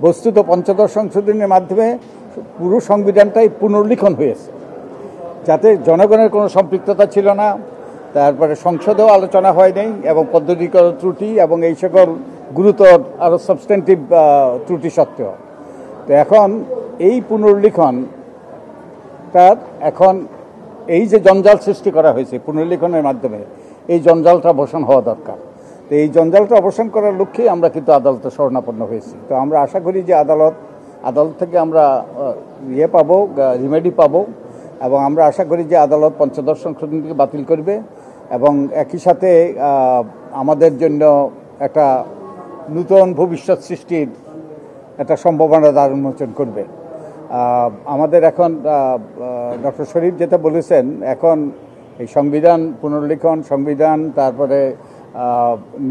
বস্তুত পঞ্চদশ সংশোধনের মাধ্যমে পুরো সংবিধানটাই পুনর্লিখন হয়েছে, যাতে জনগণের কোনো সম্পৃক্ততা ছিল না, তারপরে সংসদেও আলোচনা হয় নাই এবং পদ্ধতিগত ত্রুটি এবং এই সকল গুরুতর আরও সাবস্টেন্টিভ ত্রুটি সত্ত্বেও। তো এখন এই পুনর্লিখনটার এখন এই যে জঞ্জাল সৃষ্টি করা হয়েছে পুনর্লিখনের মাধ্যমে, এই জঞ্জালটা অবসান হওয়া দরকার। তো এই জঞ্জালটা অবসান করার লক্ষ্যেই আমরা কিন্তু আদালতে শরণাপন্ন হয়েছি। তো আমরা আশা করি যে আদালত থেকে আমরা পাবো, রিমেডি পাবো, এবং আমরা আশা করি যে আদালত পঞ্চদশ সংশোধনীকে বাতিল করবে এবং একই সাথে আমাদের জন্য একটা নূতন ভবিষ্যৎ সৃষ্টির একটা সম্ভাবনা দ্বার উন্মোচন করবে। আমাদের এখন ডক্টর শরীফ যেটা বলেছেন, এখন এই সংবিধান পুনর্লিখন, সংবিধান, তারপরে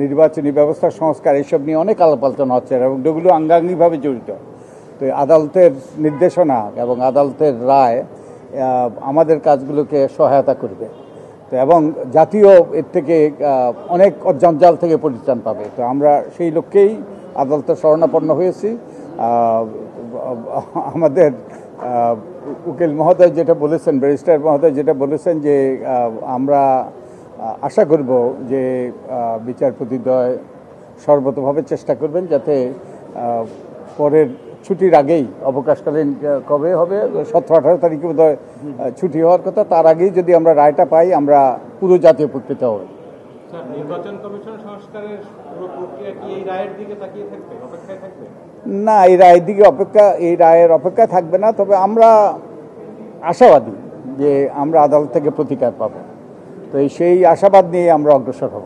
নির্বাচনী ব্যবস্থা সংস্কার, এইসব নিয়ে অনেক আলাপ আলোচনা হচ্ছে এবং এগুলো আঙ্গাঙ্গিকভাবে জড়িত। তো আদালতের নির্দেশনা এবং আদালতের রায় আমাদের কাজগুলোকে সহায়তা করবে, তো এবং জাতীয় এর থেকে অনেক জঞ্জাল থেকে পরিত্রাণ পাবে। তো আমরা সেই লক্ষ্যেই আদালতে শরণাপন্ন হয়েছি। আমাদের উকিল মহোদয় যেটা বলেছেন, ব্যারিস্টার মহোদয় যেটা বলেছেন, যে আমরা আশা করব যে বিচারপতিদ্বয় সর্বতভাবে চেষ্টা করবেন যাতে পরের ছুটির আগেই, অবকাশকালীন কবে হবে, 17-18 তারিখে বোধহয় ছুটি হওয়ার কথা, তার আগেই যদি আমরা রায়টা পাই আমরা পুরো জাতীয় উপকৃত হব। নির্বাচন কমিশন সংস্কারের পুরো প্রক্রিয়া কি এই রায়ের দিকে তাকিয়ে থাকবে, অপেক্ষায় থাকবে? না, এই রায়ের অপেক্ষা থাকবে না। তবে আমরা আশাবাদী যে আমরা আদালত থেকে প্রতিকার পাব। তো সেই আশাবাদ নিয়ে আমরা অগ্রসর হব।